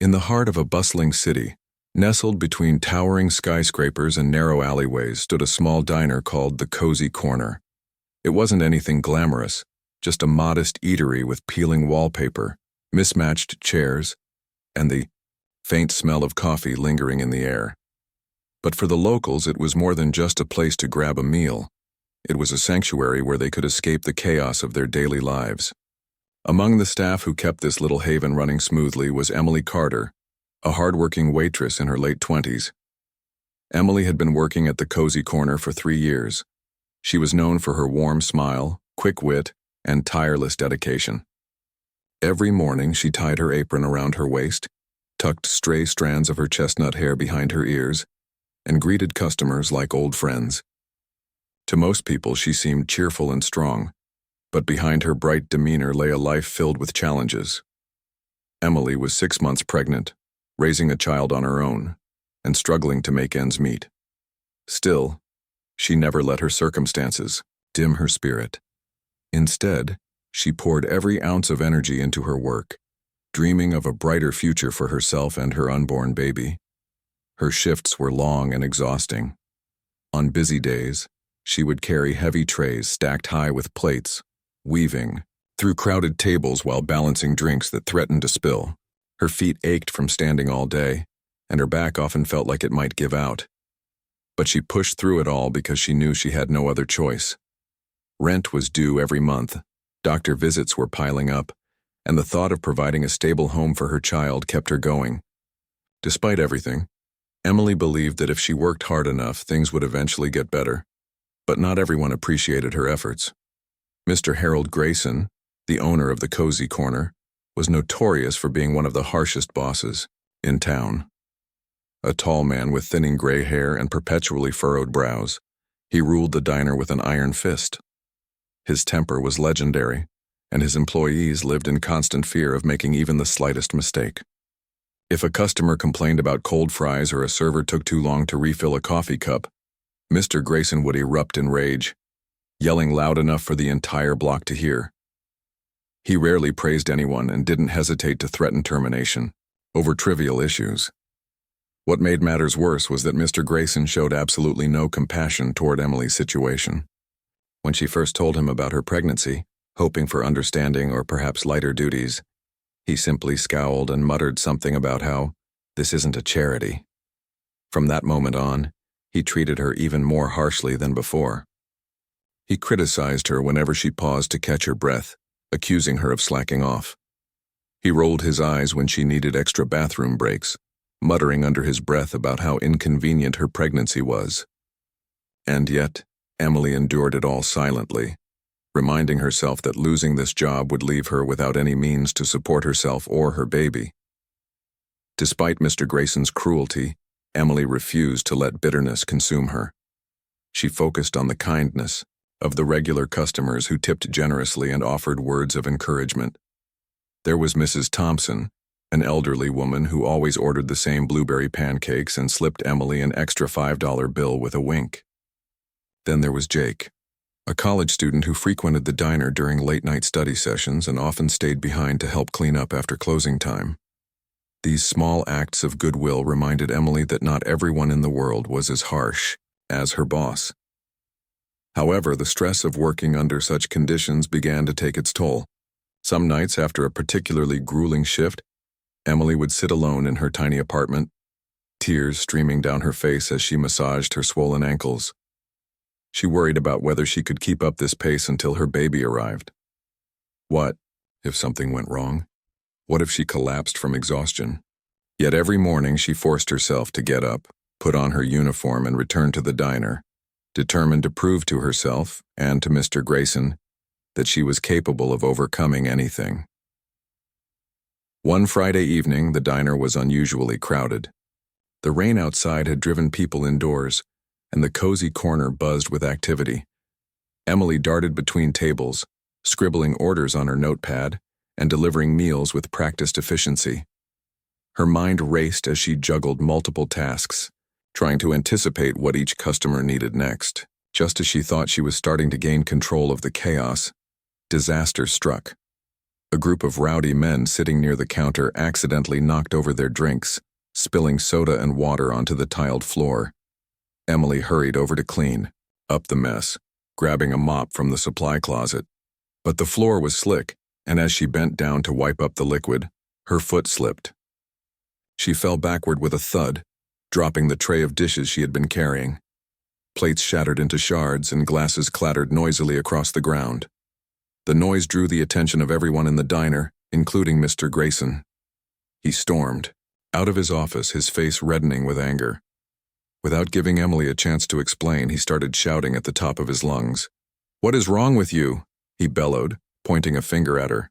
In the heart of a bustling city, nestled between towering skyscrapers and narrow alleyways, stood a small diner called the Cozy Corner. It wasn't anything glamorous, just a modest eatery with peeling wallpaper, mismatched chairs, and the faint smell of coffee lingering in the air. But for the locals, it was more than just a place to grab a meal. It was a sanctuary where they could escape the chaos of their daily lives. Among the staff who kept this little haven running smoothly was Emily Carter, a hardworking waitress in her late 20s. Emily had been working at the Cozy Corner for 3 years. She was known for her warm smile, quick wit, and tireless dedication. Every morning she tied her apron around her waist, tucked stray strands of her chestnut hair behind her ears, and greeted customers like old friends. To most people she seemed cheerful and strong, but behind her bright demeanor lay a life filled with challenges. Emily was 6 months pregnant, raising a child on her own, and struggling to make ends meet. Still, she never let her circumstances dim her spirit. Instead, she poured every ounce of energy into her work, dreaming of a brighter future for herself and her unborn baby. Her shifts were long and exhausting. On busy days, she would carry heavy trays stacked high with plates, weaving through crowded tables while balancing drinks that threatened to spill. Her feet ached from standing all day, and her back often felt like it might give out. But she pushed through it all because she knew she had no other choice. Rent was due every month, doctor visits were piling up, and the thought of providing a stable home for her child kept her going. Despite everything, Emily believed that if she worked hard enough, things would eventually get better. But not everyone appreciated her efforts. Mr. Harold Grayson, the owner of the Cozy Corner, was notorious for being one of the harshest bosses in town. A tall man with thinning gray hair and perpetually furrowed brows, he ruled the diner with an iron fist. His temper was legendary, and his employees lived in constant fear of making even the slightest mistake. If a customer complained about cold fries or a server took too long to refill a coffee cup, Mr. Grayson would erupt in rage, yelling loud enough for the entire block to hear. He rarely praised anyone and didn't hesitate to threaten termination over trivial issues. What made matters worse was that Mr. Grayson showed absolutely no compassion toward Emily's situation. When she first told him about her pregnancy, hoping for understanding or perhaps lighter duties, he simply scowled and muttered something about how this isn't a charity. From that moment on, he treated her even more harshly than before. He criticized her whenever she paused to catch her breath, accusing her of slacking off. He rolled his eyes when she needed extra bathroom breaks, muttering under his breath about how inconvenient her pregnancy was. And yet, Emily endured it all silently, reminding herself that losing this job would leave her without any means to support herself or her baby. Despite Mr. Grayson's cruelty, Emily refused to let bitterness consume her. She focused on the kindness of the regular customers who tipped generously and offered words of encouragement. There was Mrs. Thompson, an elderly woman who always ordered the same blueberry pancakes and slipped Emily an extra $5 bill with a wink. Then there was Jake, a college student who frequented the diner during late-night study sessions and often stayed behind to help clean up after closing time. These small acts of goodwill reminded Emily that not everyone in the world was as harsh as her boss. However, the stress of working under such conditions began to take its toll. Some nights after a particularly grueling shift, Emily would sit alone in her tiny apartment, tears streaming down her face as she massaged her swollen ankles. She worried about whether she could keep up this pace until her baby arrived. What if something went wrong? What if she collapsed from exhaustion? Yet every morning she forced herself to get up, put on her uniform, and return to the diner, determined to prove to herself and to Mr. Grayson that she was capable of overcoming anything. One Friday evening, the diner was unusually crowded. The rain outside had driven people indoors, and the Cozy Corner buzzed with activity. Emily darted between tables, scribbling orders on her notepad and delivering meals with practiced efficiency. Her mind raced as she juggled multiple tasks, trying to anticipate what each customer needed next. Just as she thought she was starting to gain control of the chaos, disaster struck. A group of rowdy men sitting near the counter accidentally knocked over their drinks, spilling soda and water onto the tiled floor. Emily hurried over to clean up the mess, grabbing a mop from the supply closet. But the floor was slick, and as she bent down to wipe up the liquid, her foot slipped. She fell backward with a thud, dropping the tray of dishes she had been carrying. Plates shattered into shards and glasses clattered noisily across the ground. The noise drew the attention of everyone in the diner, including Mr. Grayson. He stormed out of his office, his face reddening with anger. Without giving Emily a chance to explain, he started shouting at the top of his lungs. "What is wrong with you?" he bellowed, pointing a finger at her.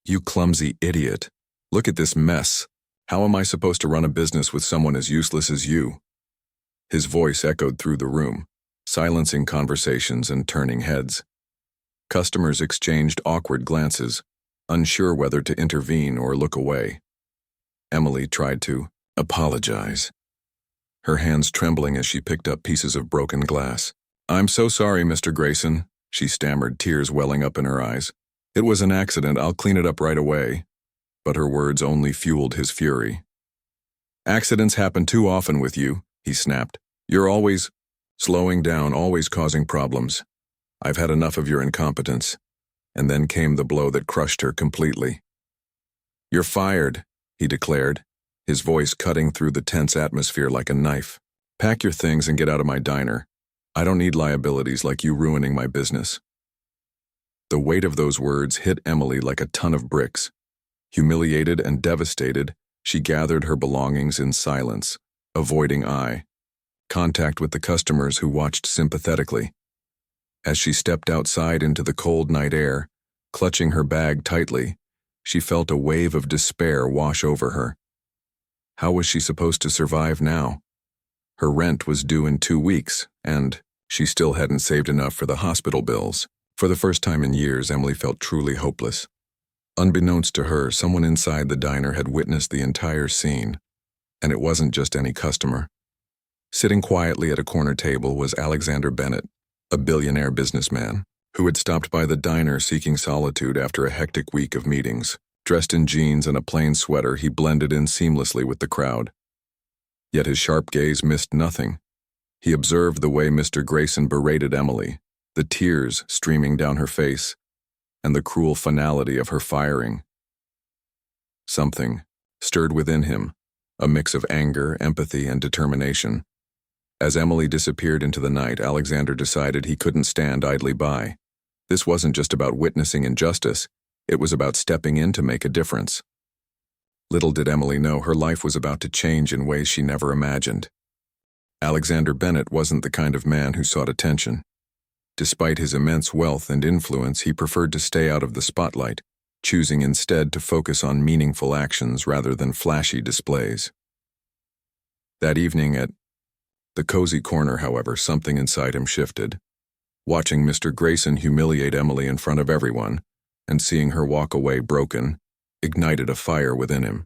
"You clumsy idiot. Look at this mess. How am I supposed to run a business with someone as useless as you?" His voice echoed through the room, silencing conversations and turning heads. Customers exchanged awkward glances, unsure whether to intervene or look away. Emily tried to apologize, her hands trembling as she picked up pieces of broken glass. "I'm so sorry, Mr. Grayson," she stammered, tears welling up in her eyes. "It was an accident. I'll clean it up right away." But her words only fueled his fury. "Accidents happen too often with you," he snapped. "You're always slowing down, always causing problems. I've had enough of your incompetence." And then came the blow that crushed her completely. "You're fired," he declared, his voice cutting through the tense atmosphere like a knife. "Pack your things and get out of my diner. I don't need liabilities like you ruining my business." The weight of those words hit Emily like a ton of bricks. Humiliated and devastated, she gathered her belongings in silence, avoiding eye contact with the customers who watched sympathetically. As she stepped outside into the cold night air, clutching her bag tightly, she felt a wave of despair wash over her. How was she supposed to survive now? Her rent was due in 2 weeks, and she still hadn't saved enough for the hospital bills. For the first time in years, Emily felt truly hopeless. Unbeknownst to her, someone inside the diner had witnessed the entire scene, and it wasn't just any customer. Sitting quietly at a corner table was Alexander Bennett, a billionaire businessman, who had stopped by the diner seeking solitude after a hectic week of meetings. Dressed in jeans and a plain sweater, he blended in seamlessly with the crowd. Yet his sharp gaze missed nothing. He observed the way Mr. Grayson berated Emily, the tears streaming down her face, and the cruel finality of her firing. Something stirred within him, a mix of anger, empathy, and determination. As Emily disappeared into the night, Alexander decided he couldn't stand idly by. This wasn't just about witnessing injustice, it was about stepping in to make a difference. Little did Emily know her life was about to change in ways she never imagined. Alexander Bennett wasn't the kind of man who sought attention. Despite his immense wealth and influence, he preferred to stay out of the spotlight, choosing instead to focus on meaningful actions rather than flashy displays. That evening at the cozy corner, however, something inside him shifted. Watching Mr. Grayson humiliate Emily in front of everyone, and seeing her walk away broken, ignited a fire within him.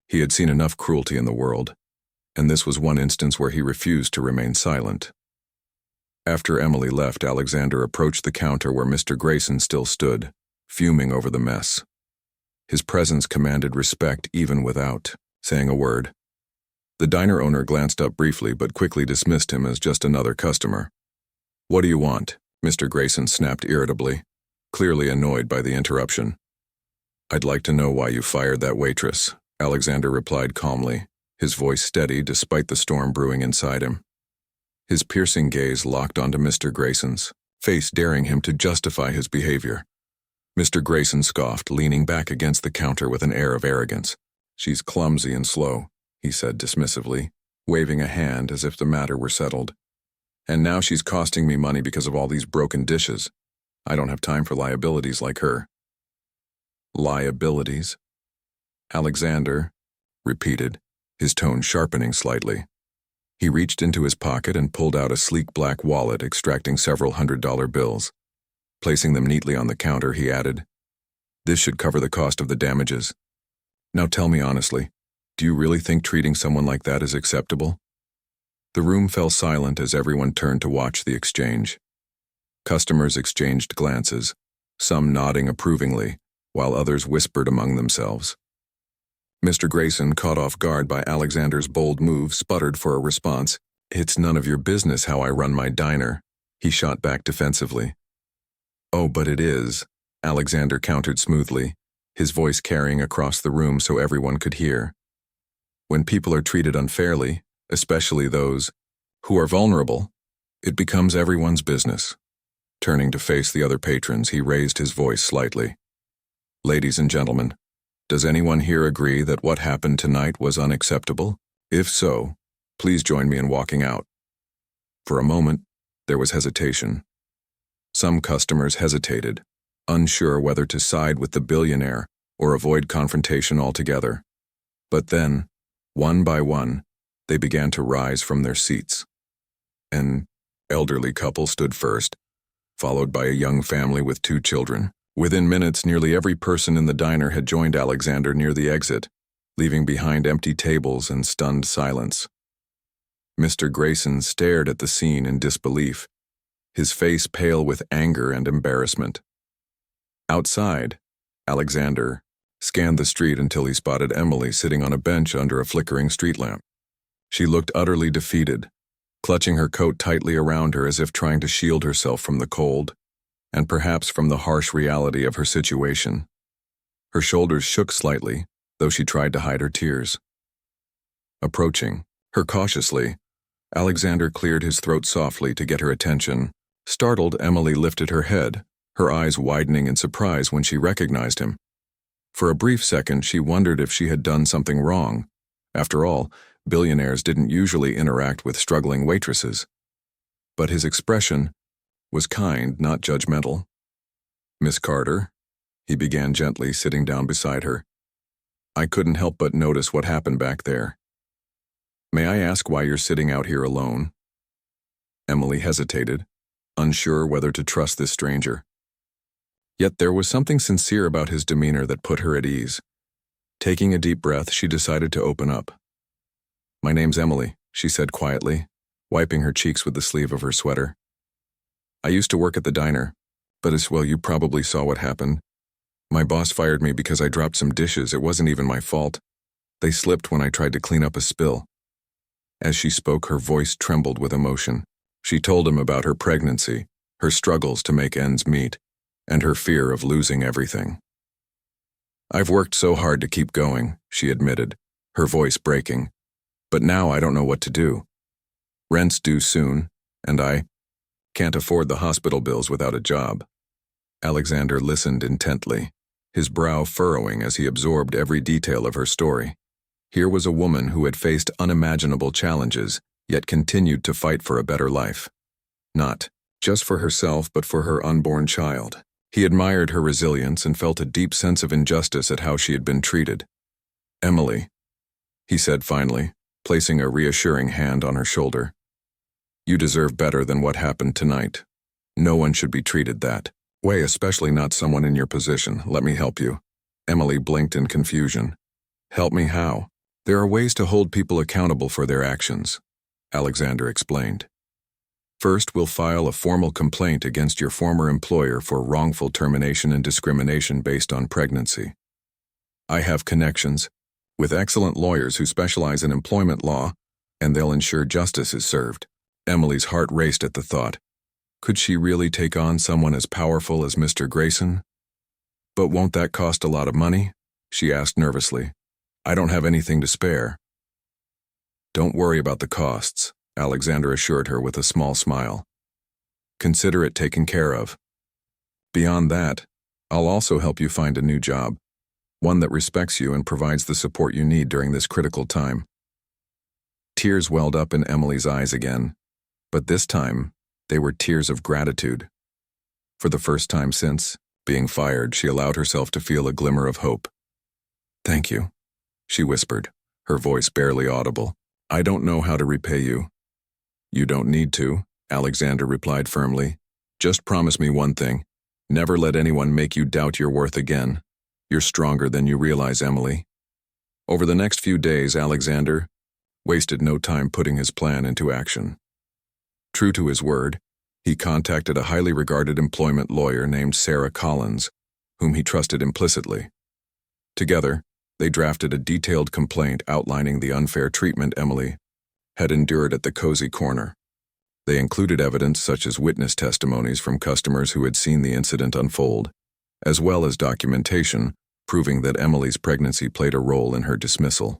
He had seen enough cruelty in the world, and this was one instance where he refused to remain silent. After Emily left, Alexander approached the counter where Mr. Grayson still stood, fuming over the mess. His presence commanded respect even without saying a word. The diner owner glanced up briefly but quickly dismissed him as just another customer. "What do you want?" Mr. Grayson snapped irritably, clearly annoyed by the interruption. "I'd like to know why you fired that waitress," Alexander replied calmly, his voice steady despite the storm brewing inside him. His piercing gaze locked onto Mr. Grayson's face, daring him to justify his behavior. Mr. Grayson scoffed, leaning back against the counter with an air of arrogance. "She's clumsy and slow," he said dismissively, waving a hand as if the matter were settled. "And now she's costing me money because of all these broken dishes. I don't have time for liabilities like her." "Liabilities?" Alexander repeated, his tone sharpening slightly. He reached into his pocket and pulled out a sleek black wallet, extracting several $100 bills. Placing them neatly on the counter, he added, "This should cover the cost of the damages. Now tell me honestly, do you really think treating someone like that is acceptable?" The room fell silent as everyone turned to watch the exchange. Customers exchanged glances, some nodding approvingly, while others whispered among themselves. Mr. Grayson, caught off guard by Alexander's bold move, sputtered for a response. "It's none of your business how I run my diner," he shot back defensively. "Oh, but it is," Alexander countered smoothly, his voice carrying across the room so everyone could hear. "When people are treated unfairly, especially those who are vulnerable, it becomes everyone's business." Turning to face the other patrons, he raised his voice slightly. "Ladies and gentlemen, does anyone here agree that what happened tonight was unacceptable? If so, please join me in walking out." For a moment, there was hesitation. Some customers hesitated, unsure whether to side with the billionaire or avoid confrontation altogether. But then, one by one, they began to rise from their seats. An elderly couple stood first, followed by a young family with 2 children. Within minutes, nearly every person in the diner had joined Alexander near the exit, leaving behind empty tables and stunned silence. Mr. Grayson stared at the scene in disbelief, his face pale with anger and embarrassment. Outside, Alexander scanned the street until he spotted Emily sitting on a bench under a flickering street lamp. She looked utterly defeated, clutching her coat tightly around her as if trying to shield herself from the cold, and perhaps from the harsh reality of her situation. Her shoulders shook slightly, though she tried to hide her tears. Approaching her cautiously, Alexander cleared his throat softly to get her attention. Startled, Emily lifted her head, her eyes widening in surprise when she recognized him. For a brief second, she wondered if she had done something wrong. After all, billionaires didn't usually interact with struggling waitresses. But his expression was kind, not judgmental. "Miss Carter," he began gently, sitting down beside her. "I couldn't help but notice what happened back there. May I ask why you're sitting out here alone?" Emily hesitated, unsure whether to trust this stranger. Yet there was something sincere about his demeanor that put her at ease. Taking a deep breath, she decided to open up. "My name's Emily," she said quietly, wiping her cheeks with the sleeve of her sweater. "I used to work at the diner, but as well you probably saw what happened. My boss fired me because I dropped some dishes. It wasn't even my fault. They slipped when I tried to clean up a spill." As she spoke, her voice trembled with emotion. She told him about her pregnancy, her struggles to make ends meet, and her fear of losing everything. "I've worked so hard to keep going," she admitted, her voice breaking. "But now I don't know what to do. Rent's due soon, and I can't afford the hospital bills without a job." Alexander listened intently, his brow furrowing as he absorbed every detail of her story. Here was a woman who had faced unimaginable challenges, yet continued to fight for a better life. Not just for herself, but for her unborn child. He admired her resilience and felt a deep sense of injustice at how she had been treated. "Emily," he said finally, placing a reassuring hand on her shoulder. "You deserve better than what happened tonight. No one should be treated that way, especially not someone in your position. Let me help you." Emily blinked in confusion. "Help me how?" "There are ways to hold people accountable for their actions," Alexander explained. "First, we'll file a formal complaint against your former employer for wrongful termination and discrimination based on pregnancy. I have connections with excellent lawyers who specialize in employment law, and they'll ensure justice is served." Emily's heart raced at the thought. Could she really take on someone as powerful as Mr. Grayson? "But won't that cost a lot of money?" she asked nervously. "I don't have anything to spare." "Don't worry about the costs," Alexander assured her with a small smile. "Consider it taken care of. Beyond that, I'll also help you find a new job, one that respects you and provides the support you need during this critical time." Tears welled up in Emily's eyes again, but this time they were tears of gratitude. For the first time since being fired, she allowed herself to feel a glimmer of hope. "Thank you," she whispered, her voice barely audible. "I don't know how to repay you." "You don't need to," Alexander replied firmly. "Just promise me one thing. Never let anyone make you doubt your worth again. You're stronger than you realize, Emily." Over the next few days, Alexander wasted no time putting his plan into action. True to his word, he contacted a highly regarded employment lawyer named Sarah Collins, whom he trusted implicitly. Together, they drafted a detailed complaint outlining the unfair treatment Emily had endured at the Cozy Corner. They included evidence such as witness testimonies from customers who had seen the incident unfold, as well as documentation proving that Emily's pregnancy played a role in her dismissal.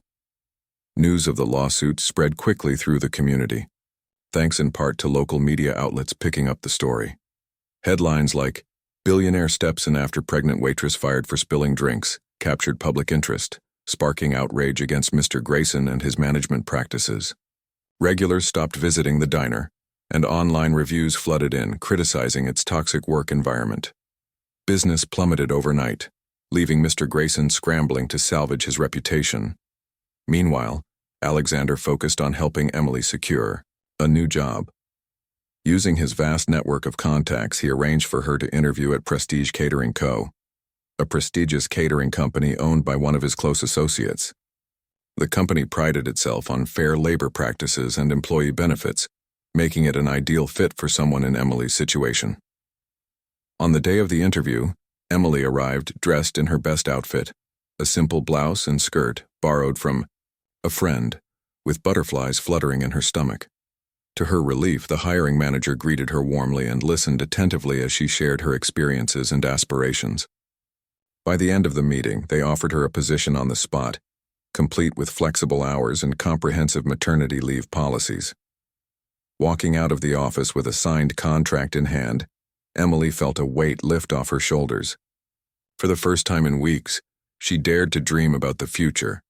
News of the lawsuit spread quickly through the community, thanks in part to local media outlets picking up the story. Headlines like, "Billionaire steps in after pregnant waitress fired for spilling drinks," captured public interest, sparking outrage against Mr. Grayson and his management practices. Regulars stopped visiting the diner, and online reviews flooded in, criticizing its toxic work environment. Business plummeted overnight, leaving Mr. Grayson scrambling to salvage his reputation. Meanwhile, Alexander focused on helping Emily secure a new job. Using his vast network of contacts, he arranged for her to interview at Prestige Catering Co., a prestigious catering company owned by one of his close associates. The company prided itself on fair labor practices and employee benefits, making it an ideal fit for someone in Emily's situation. On the day of the interview, Emily arrived dressed in her best outfit, a simple blouse and skirt borrowed from a friend, with butterflies fluttering in her stomach. To her relief, the hiring manager greeted her warmly and listened attentively as she shared her experiences and aspirations. By the end of the meeting, they offered her a position on the spot, complete with flexible hours and comprehensive maternity leave policies. Walking out of the office with a signed contract in hand, Emily felt a weight lift off her shoulders. For the first time in weeks, she dared to dream about the future,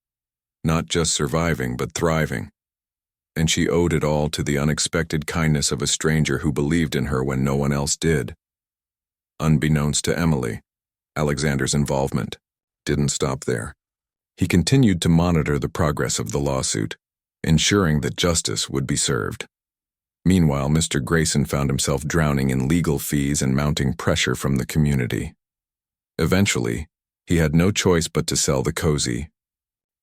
not just surviving but thriving. And she owed it all to the unexpected kindness of a stranger who believed in her when no one else did. Unbeknownst to Emily, Alexander's involvement didn't stop there. He continued to monitor the progress of the lawsuit, ensuring that justice would be served. Meanwhile, Mr. Grayson found himself drowning in legal fees and mounting pressure from the community. Eventually, he had no choice but to sell the Cozy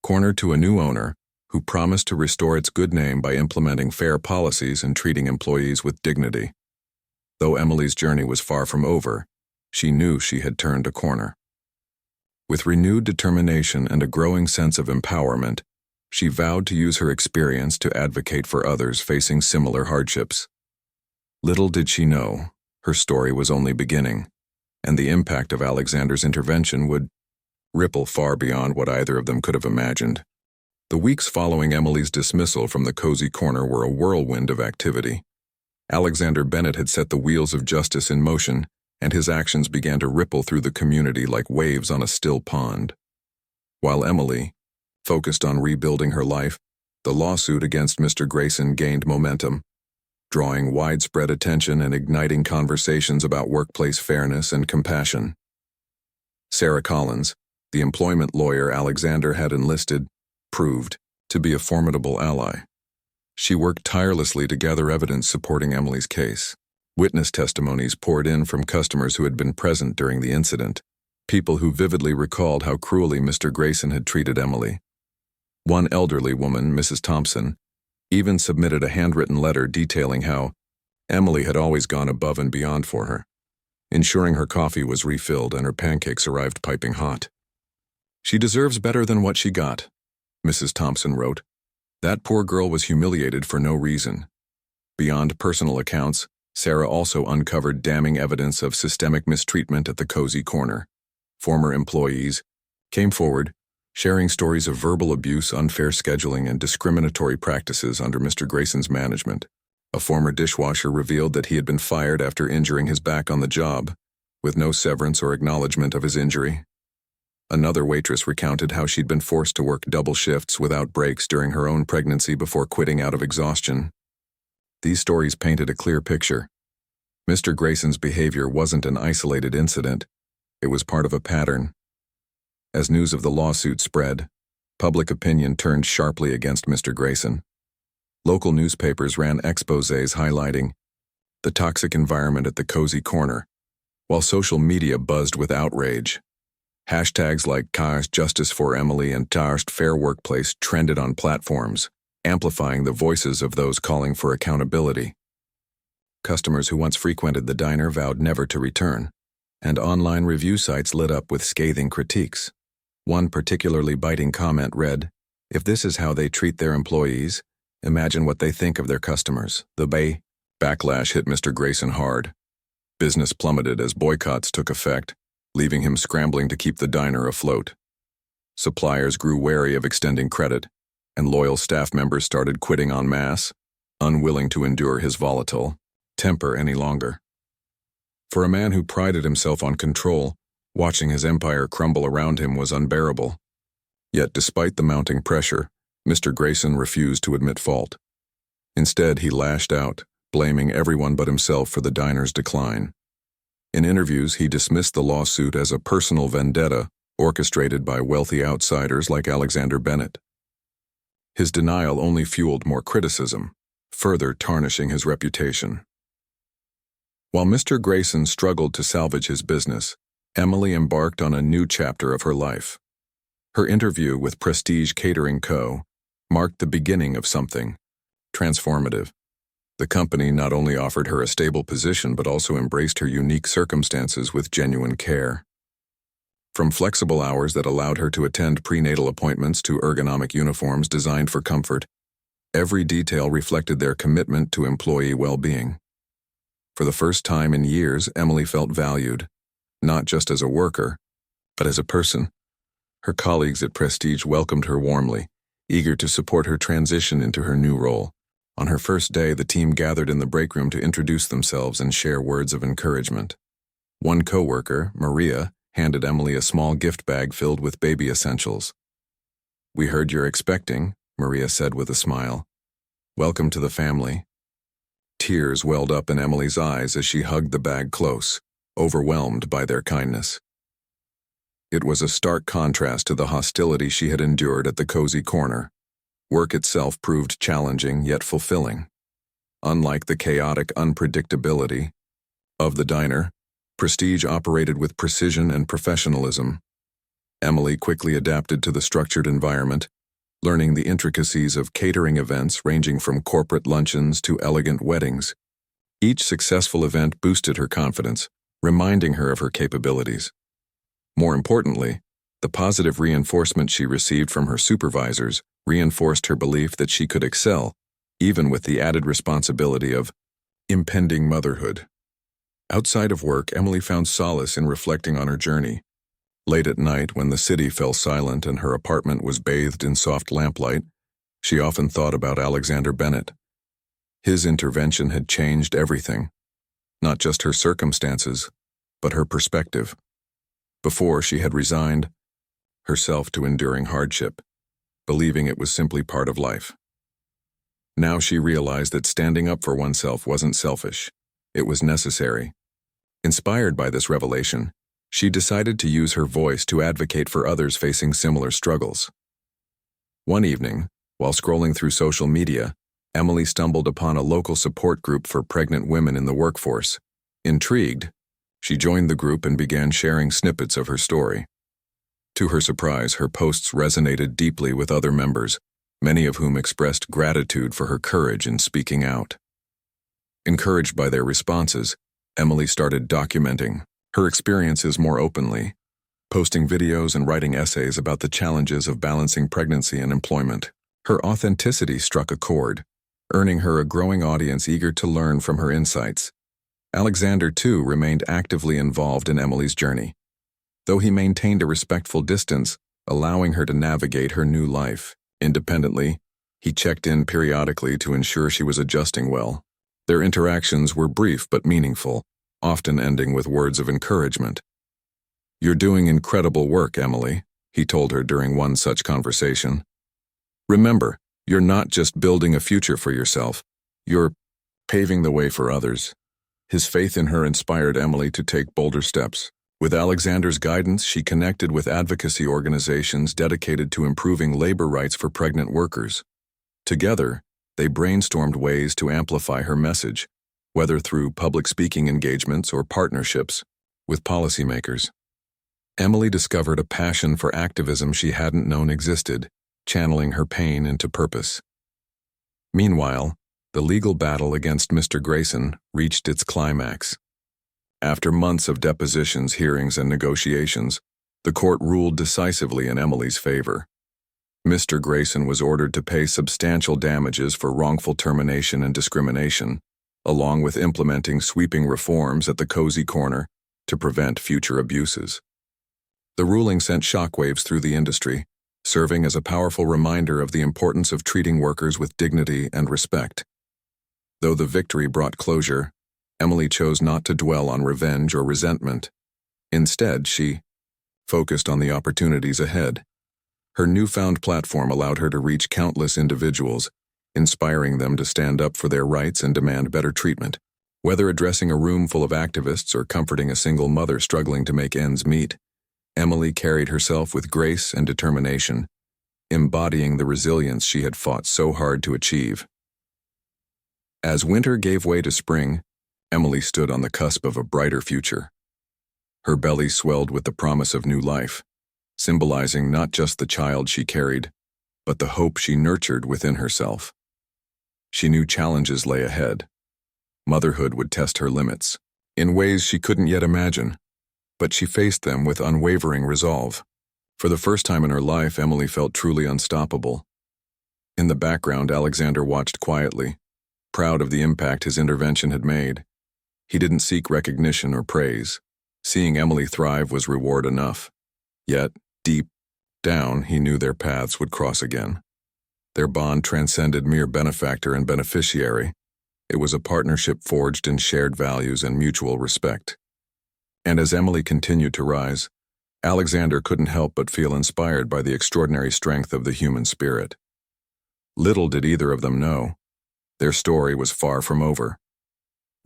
Corner to a new owner who promised to restore its good name by implementing fair policies and treating employees with dignity. Though Emily's journey was far from over, she knew she had turned a corner. With renewed determination and a growing sense of empowerment, she vowed to use her experience to advocate for others facing similar hardships. Little did she know, her story was only beginning, and the impact of Alexander's intervention would ripple far beyond what either of them could have imagined. The weeks following Emily's dismissal from the Cozy Corner were a whirlwind of activity. Alexander Bennett had set the wheels of justice in motion, and his actions began to ripple through the community like waves on a still pond. While Emily focused on rebuilding her life, the lawsuit against Mr. Grayson gained momentum, drawing widespread attention and igniting conversations about workplace fairness and compassion. Sarah Collins, the employment lawyer Alexander had enlisted, proved to be a formidable ally. She worked tirelessly to gather evidence supporting Emily's case. Witness testimonies poured in from customers who had been present during the incident, people who vividly recalled how cruelly Mr. Grayson had treated Emily. One elderly woman, Mrs. Thompson, even submitted a handwritten letter detailing how Emily had always gone above and beyond for her, ensuring her coffee was refilled and her pancakes arrived piping hot. "She deserves better than what she got," Mrs. Thompson wrote. "That poor girl was humiliated for no reason." Beyond personal accounts, Sarah also uncovered damning evidence of systemic mistreatment at the Cozy Corner. Former employees came forward, sharing stories of verbal abuse, unfair scheduling, and discriminatory practices under Mr. Grayson's management. A former dishwasher revealed that he had been fired after injuring his back on the job, with no severance or acknowledgement of his injury. Another waitress recounted how she'd been forced to work double shifts without breaks during her own pregnancy before quitting out of exhaustion. These stories painted a clear picture. Mr. Grayson's behavior wasn't an isolated incident. It was part of a pattern. As news of the lawsuit spread, public opinion turned sharply against Mr. Grayson. Local newspapers ran exposés highlighting the toxic environment at the Cozy Corner, while social media buzzed with outrage. Hashtags like #Justice for Emily and #Fair Workplace trended on platforms, amplifying the voices of those calling for accountability. Customers who once frequented the diner vowed never to return, and online review sites lit up with scathing critiques. One particularly biting comment read, "If this is how they treat their employees, imagine what they think of their customers." The backlash hit Mr. Grayson hard. Business plummeted as boycotts took effect, leaving him scrambling to keep the diner afloat. Suppliers grew wary of extending credit, and loyal staff members started quitting en masse, unwilling to endure his volatile temper any longer. For a man who prided himself on control, watching his empire crumble around him was unbearable. Yet despite the mounting pressure, Mr. Grayson refused to admit fault. Instead, he lashed out, blaming everyone but himself for the diner's decline. In interviews, he dismissed the lawsuit as a personal vendetta orchestrated by wealthy outsiders like Alexander Bennett. His denial only fueled more criticism, further tarnishing his reputation. While Mr. Grayson struggled to salvage his business, Emily embarked on a new chapter of her life. Her interview with Prestige Catering Co. marked the beginning of something transformative. The company not only offered her a stable position but also embraced her unique circumstances with genuine care. From flexible hours that allowed her to attend prenatal appointments to ergonomic uniforms designed for comfort, every detail reflected their commitment to employee well-being. For the first time in years, Emily felt valued, not just as a worker, but as a person. Her colleagues at Prestige welcomed her warmly, eager to support her transition into her new role. On her first day, the team gathered in the break room to introduce themselves and share words of encouragement. One coworker, Maria, handed Emily a small gift bag filled with baby essentials. "We heard you're expecting," Maria said with a smile. "Welcome to the family." Tears welled up in Emily's eyes as she hugged the bag close, overwhelmed by their kindness. It was a stark contrast to the hostility she had endured at the cozy corner. Work itself proved challenging yet fulfilling. Unlike the chaotic unpredictability of the diner, Prestige operated with precision and professionalism. Emily quickly adapted to the structured environment, learning the intricacies of catering events ranging from corporate luncheons to elegant weddings. Each successful event boosted her confidence, reminding her of her capabilities. More importantly, the positive reinforcement she received from her supervisors reinforced her belief that she could excel, even with the added responsibility of impending motherhood. Outside of work, Emily found solace in reflecting on her journey. Late at night, when the city fell silent and her apartment was bathed in soft lamplight, she often thought about Alexander Bennett. His intervention had changed everything, not just her circumstances, but her perspective. Before, she had resigned herself to enduring hardship, believing it was simply part of life. Now she realized that standing up for oneself wasn't selfish, it was necessary. Inspired by this revelation, she decided to use her voice to advocate for others facing similar struggles. One evening, while scrolling through social media, Emily stumbled upon a local support group for pregnant women in the workforce. Intrigued, she joined the group and began sharing snippets of her story. To her surprise, her posts resonated deeply with other members, many of whom expressed gratitude for her courage in speaking out. Encouraged by their responses, Emily started documenting her experiences more openly, posting videos and writing essays about the challenges of balancing pregnancy and employment. Her authenticity struck a chord, earning her a growing audience eager to learn from her insights. Alexander, too, remained actively involved in Emily's journey, though he maintained a respectful distance, allowing her to navigate her new life. Independently, he checked in periodically to ensure she was adjusting well. Their interactions were brief but meaningful, often ending with words of encouragement. "You're doing incredible work, Emily," he told her during one such conversation. "Remember, you're not just building a future for yourself, you're paving the way for others." His faith in her inspired Emily to take bolder steps. With Alexander's guidance, she connected with advocacy organizations dedicated to improving labor rights for pregnant workers. Together, they brainstormed ways to amplify her message, whether through public speaking engagements or partnerships with policymakers. Emily discovered a passion for activism she hadn't known existed, channeling her pain into purpose. Meanwhile, the legal battle against Mr. Grayson reached its climax. After months of depositions, hearings, and negotiations, the court ruled decisively in Emily's favor. Mr. Grayson was ordered to pay substantial damages for wrongful termination and discrimination, along with implementing sweeping reforms at the Cozy Corner to prevent future abuses. The ruling sent shockwaves through the industry, serving as a powerful reminder of the importance of treating workers with dignity and respect. Though the victory brought closure, Emily chose not to dwell on revenge or resentment. Instead, she focused on the opportunities ahead. Her newfound platform allowed her to reach countless individuals, inspiring them to stand up for their rights and demand better treatment. Whether addressing a room full of activists or comforting a single mother struggling to make ends meet, Emily carried herself with grace and determination, embodying the resilience she had fought so hard to achieve. As winter gave way to spring, Emily stood on the cusp of a brighter future. Her belly swelled with the promise of new life, symbolizing not just the child she carried, but the hope she nurtured within herself. She knew challenges lay ahead. Motherhood would test her limits, in ways she couldn't yet imagine, but she faced them with unwavering resolve. For the first time in her life, Emily felt truly unstoppable. In the background, Alexander watched quietly, proud of the impact his intervention had made. He didn't seek recognition or praise. Seeing Emily thrive was reward enough. Yet, deep down, he knew their paths would cross again. Their bond transcended mere benefactor and beneficiary. It was a partnership forged in shared values and mutual respect. And as Emily continued to rise, Alexander couldn't help but feel inspired by the extraordinary strength of the human spirit. Little did either of them know, their story was far from over.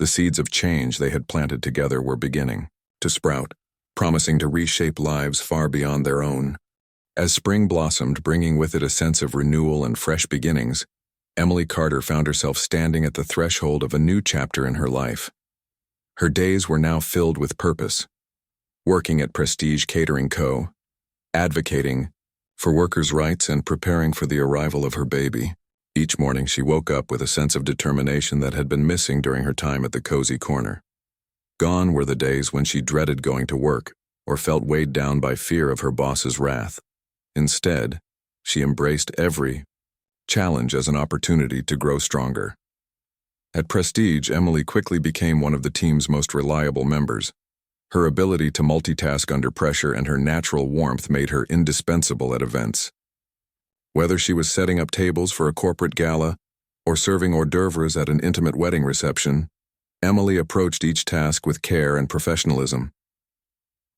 The seeds of change they had planted together were beginning to sprout, promising to reshape lives far beyond their own. As spring blossomed, bringing with it a sense of renewal and fresh beginnings, Emily Carter found herself standing at the threshold of a new chapter in her life. Her days were now filled with purpose, working at Prestige Catering Co., advocating for workers' rights and preparing for the arrival of her baby. Each morning she woke up with a sense of determination that had been missing during her time at the Cozy Corner. Gone were the days when she dreaded going to work or felt weighed down by fear of her boss's wrath. Instead, she embraced every challenge as an opportunity to grow stronger. At Prestige, Emily quickly became one of the team's most reliable members. Her ability to multitask under pressure and her natural warmth made her indispensable at events. Whether she was setting up tables for a corporate gala or serving hors d'oeuvres at an intimate wedding reception, Emily approached each task with care and professionalism.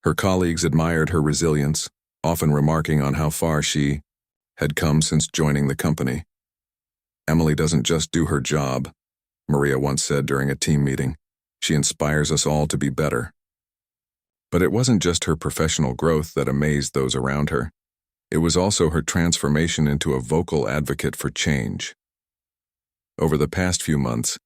Her colleagues admired her resilience, often remarking on how far she had come since joining the company. "Emily doesn't just do her job," Maria once said during a team meeting. "She inspires us all to be better." But it wasn't just her professional growth that amazed those around her. It was also her transformation into a vocal advocate for change. Over the past few months,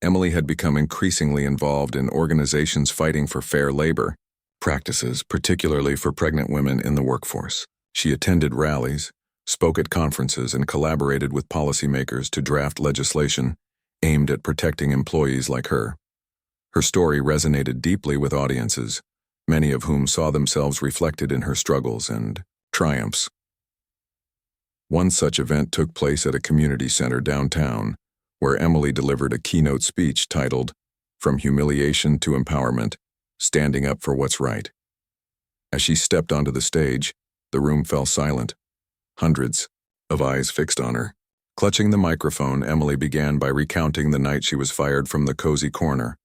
Emily had become increasingly involved in organizations fighting for fair labor practices, particularly for pregnant women in the workforce. She attended rallies, spoke at conferences, and collaborated with policymakers to draft legislation aimed at protecting employees like her. Her story resonated deeply with audiences, many of whom saw themselves reflected in her struggles and triumphs. One such event took place at a community center downtown, where Emily delivered a keynote speech titled, "From Humiliation to Empowerment, Standing Up for What's Right." As she stepped onto the stage, the room fell silent, hundreds of eyes fixed on her. Clutching the microphone, Emily began by recounting the night she was fired from the Cozy Corner,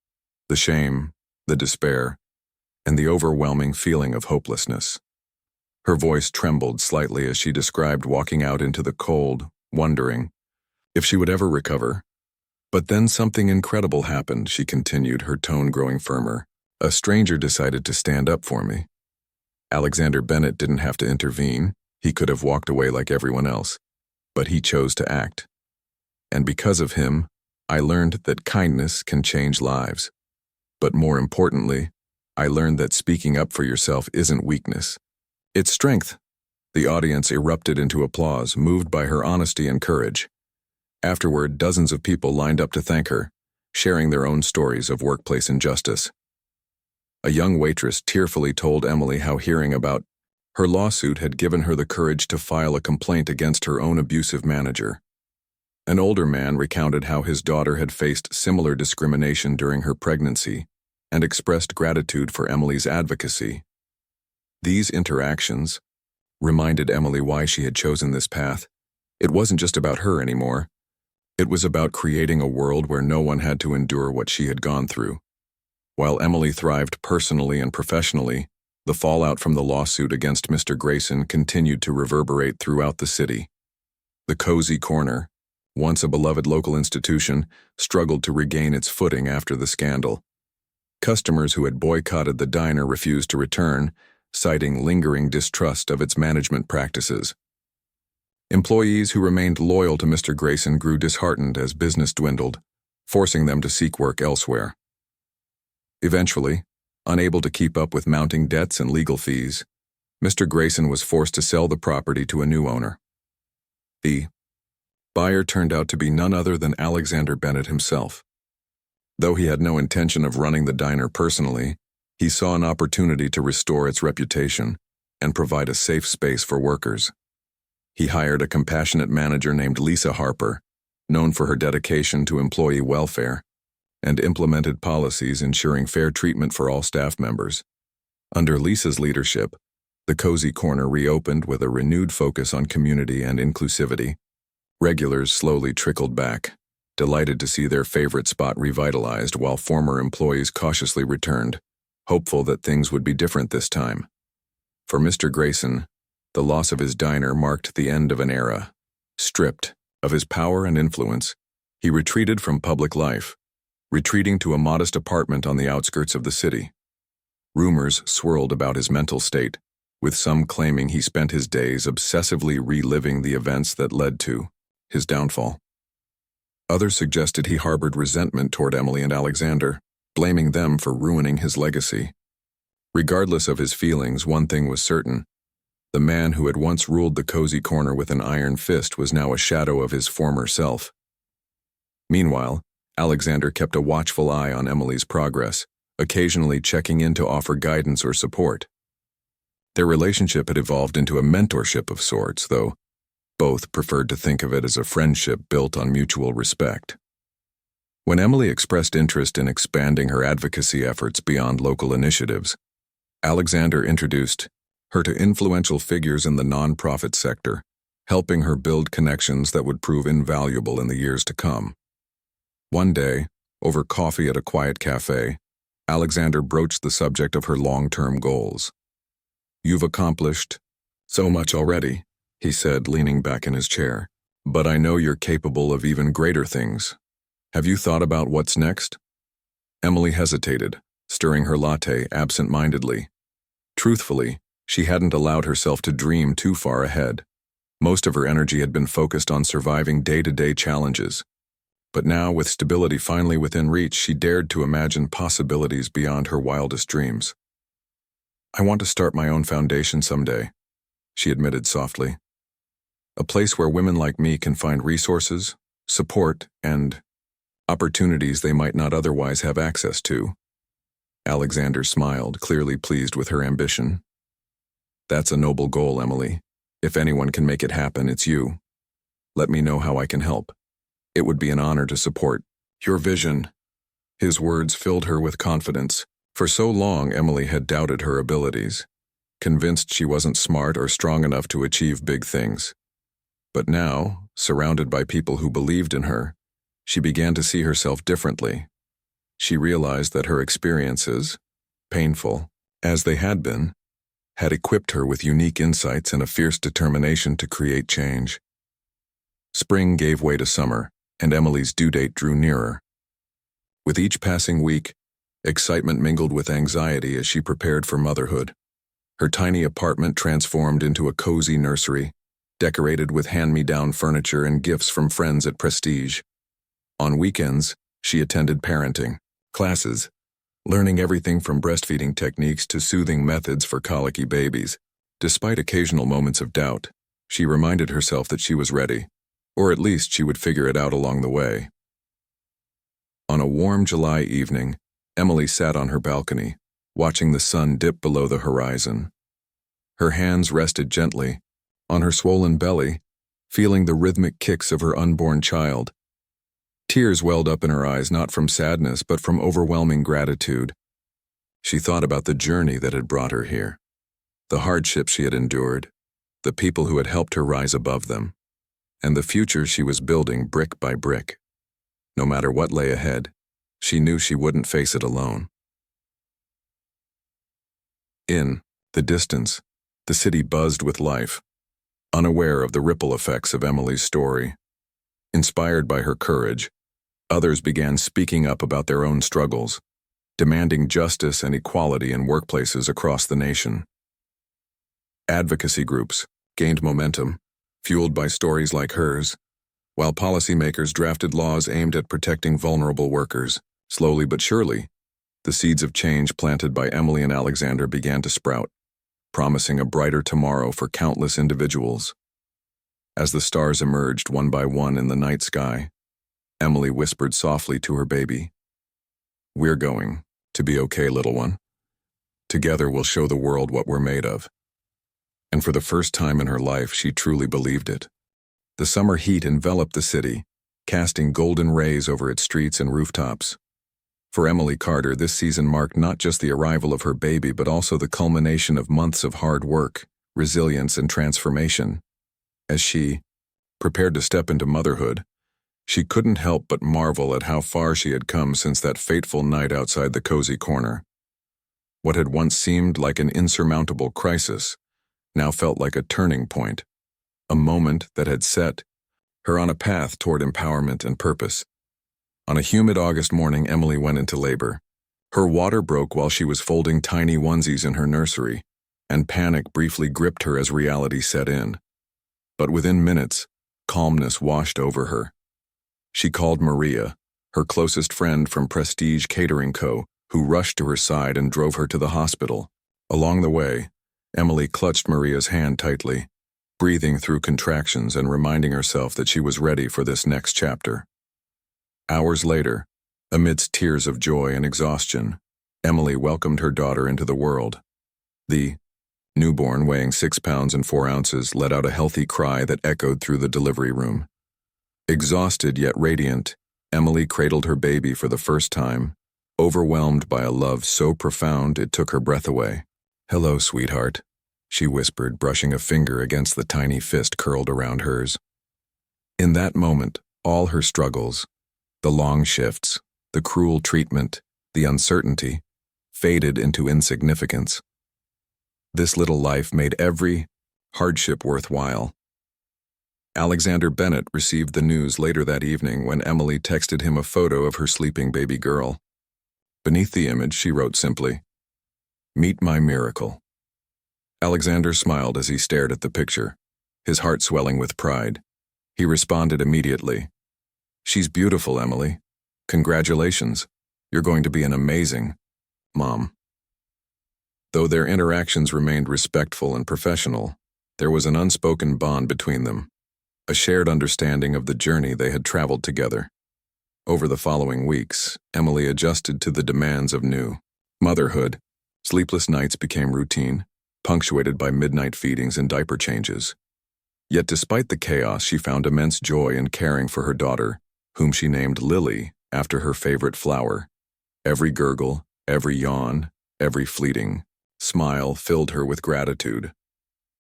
the shame, the despair, and the overwhelming feeling of hopelessness. Her voice trembled slightly as she described walking out into the cold, wondering if she would ever recover. "But then something incredible happened," she continued, her tone growing firmer. "A stranger decided to stand up for me. Alexander Bennett didn't have to intervene. He could have walked away like everyone else. But he chose to act. And because of him, I learned that kindness can change lives. But more importantly, I learned that speaking up for yourself isn't weakness. It's strength." The audience erupted into applause, moved by her honesty and courage. Afterward, dozens of people lined up to thank her, sharing their own stories of workplace injustice. A young waitress tearfully told Emily how hearing about her lawsuit had given her the courage to file a complaint against her own abusive manager. An older man recounted how his daughter had faced similar discrimination during her pregnancy and expressed gratitude for Emily's advocacy. These interactions reminded Emily why she had chosen this path. It wasn't just about her anymore. It was about creating a world where no one had to endure what she had gone through. While Emily thrived personally and professionally, the fallout from the lawsuit against Mr. Grayson continued to reverberate throughout the city. The Cozy Corner, once a beloved local institution, struggled to regain its footing after the scandal. Customers who had boycotted the diner refused to return, citing lingering distrust of its management practices. Employees who remained loyal to Mr. Grayson grew disheartened as business dwindled, forcing them to seek work elsewhere. Eventually, unable to keep up with mounting debts and legal fees, Mr. Grayson was forced to sell the property to a new owner. The buyer turned out to be none other than Alexander Bennett himself. Though he had no intention of running the diner personally, he saw an opportunity to restore its reputation and provide a safe space for workers. He hired a compassionate manager named Lisa Harper, known for her dedication to employee welfare, and implemented policies ensuring fair treatment for all staff members. Under Lisa's leadership, the Cozy Corner reopened with a renewed focus on community and inclusivity. Regulars slowly trickled back, delighted to see their favorite spot revitalized, while former employees cautiously returned, hopeful that things would be different this time. For Mr. Grayson, the loss of his diner marked the end of an era. Stripped of his power and influence, he retreated from public life, retreating to a modest apartment on the outskirts of the city. Rumors swirled about his mental state, with some claiming he spent his days obsessively reliving the events that led to his downfall. Others suggested he harbored resentment toward Emily and Alexander, blaming them for ruining his legacy. Regardless of his feelings, one thing was certain. The man who had once ruled the Cozy Corner with an iron fist was now a shadow of his former self. Meanwhile, Alexander kept a watchful eye on Emily's progress, occasionally checking in to offer guidance or support. Their relationship had evolved into a mentorship of sorts, though both preferred to think of it as a friendship built on mutual respect. When Emily expressed interest in expanding her advocacy efforts beyond local initiatives, Alexander introduced her to influential figures in the nonprofit sector, helping her build connections that would prove invaluable in the years to come. One day, over coffee at a quiet cafe, Alexander broached the subject of her long-term goals. "You've accomplished so much already," he said, leaning back in his chair. "But I know you're capable of even greater things. Have you thought about what's next?" Emily hesitated, stirring her latte absent-mindedly. Truthfully, she hadn't allowed herself to dream too far ahead. Most of her energy had been focused on surviving day-to-day challenges. But now, with stability finally within reach, she dared to imagine possibilities beyond her wildest dreams. "I want to start my own foundation someday," she admitted softly. "A place where women like me can find resources, support, and opportunities they might not otherwise have access to." Alexander smiled, clearly pleased with her ambition. "That's a noble goal, Emily. If anyone can make it happen, it's you. Let me know how I can help. It would be an honor to support your vision." His words filled her with confidence. For so long, Emily had doubted her abilities, convinced she wasn't smart or strong enough to achieve big things. But now, surrounded by people who believed in her, she began to see herself differently. She realized that her experiences, painful as they had been, had equipped her with unique insights and a fierce determination to create change. Spring gave way to summer, and Emily's due date drew nearer. With each passing week, excitement mingled with anxiety as she prepared for motherhood. Her tiny apartment transformed into a cozy nursery, decorated with hand-me-down furniture and gifts from friends at Prestige. On weekends, she attended parenting classes, learning everything from breastfeeding techniques to soothing methods for colicky babies. Despite occasional moments of doubt, she reminded herself that she was ready, or at least she would figure it out along the way. On a warm July evening, Emily sat on her balcony, watching the sun dip below the horizon. Her hands rested gently on her swollen belly, feeling the rhythmic kicks of her unborn child. Tears welled up in her eyes, not from sadness, but from overwhelming gratitude. She thought about the journey that had brought her here, the hardships she had endured, the people who had helped her rise above them, and the future she was building brick by brick. No matter what lay ahead, she knew she wouldn't face it alone. In the distance, the city buzzed with life, unaware of the ripple effects of Emily's story. Inspired by her courage, others began speaking up about their own struggles, demanding justice and equality in workplaces across the nation. Advocacy groups gained momentum, fueled by stories like hers, while policymakers drafted laws aimed at protecting vulnerable workers. Slowly but surely, the seeds of change planted by Emily and Alexander began to sprout, promising a brighter tomorrow for countless individuals. As the stars emerged one by one in the night sky, Emily whispered softly to her baby, "We're going to be okay, little one. Together we'll show the world what we're made of." And for the first time in her life, she truly believed it. The summer heat enveloped the city, casting golden rays over its streets and rooftops. For Emily Carter, this season marked not just the arrival of her baby, but also the culmination of months of hard work, resilience, and transformation. As she prepared to step into motherhood, she couldn't help but marvel at how far she had come since that fateful night outside the cozy corner. What had once seemed like an insurmountable crisis now felt like a turning point, a moment that had set her on a path toward empowerment and purpose. On a humid August morning, Emily went into labor. Her water broke while she was folding tiny onesies in her nursery, and panic briefly gripped her as reality set in. But within minutes, calmness washed over her. She called Maria, her closest friend from Prestige Catering Co., who rushed to her side and drove her to the hospital. Along the way, Emily clutched Maria's hand tightly, breathing through contractions and reminding herself that she was ready for this next chapter. Hours later, amidst tears of joy and exhaustion, Emily welcomed her daughter into the world. The newborn, weighing 6 pounds and 4 ounces, let out a healthy cry that echoed through the delivery room. Exhausted yet radiant, Emily cradled her baby for the first time, overwhelmed by a love so profound it took her breath away. "Hello, sweetheart," she whispered, brushing a finger against the tiny fist curled around hers. In that moment, all her struggles, the long shifts, the cruel treatment, the uncertainty, faded into insignificance. This little life made every hardship worthwhile. Alexander Bennett received the news later that evening when Emily texted him a photo of her sleeping baby girl. Beneath the image, she wrote simply, "Meet my miracle." Alexander smiled as he stared at the picture, his heart swelling with pride. He responded immediately, "She's beautiful, Emily. Congratulations. You're going to be an amazing mom." Though their interactions remained respectful and professional, there was an unspoken bond between them, a shared understanding of the journey they had traveled together. Over the following weeks, Emily adjusted to the demands of new motherhood. Sleepless nights became routine, punctuated by midnight feedings and diaper changes. Yet despite the chaos, she found immense joy in caring for her daughter, whom she named Lily after her favorite flower. Every gurgle, every yawn, every fleeting smile filled her with gratitude.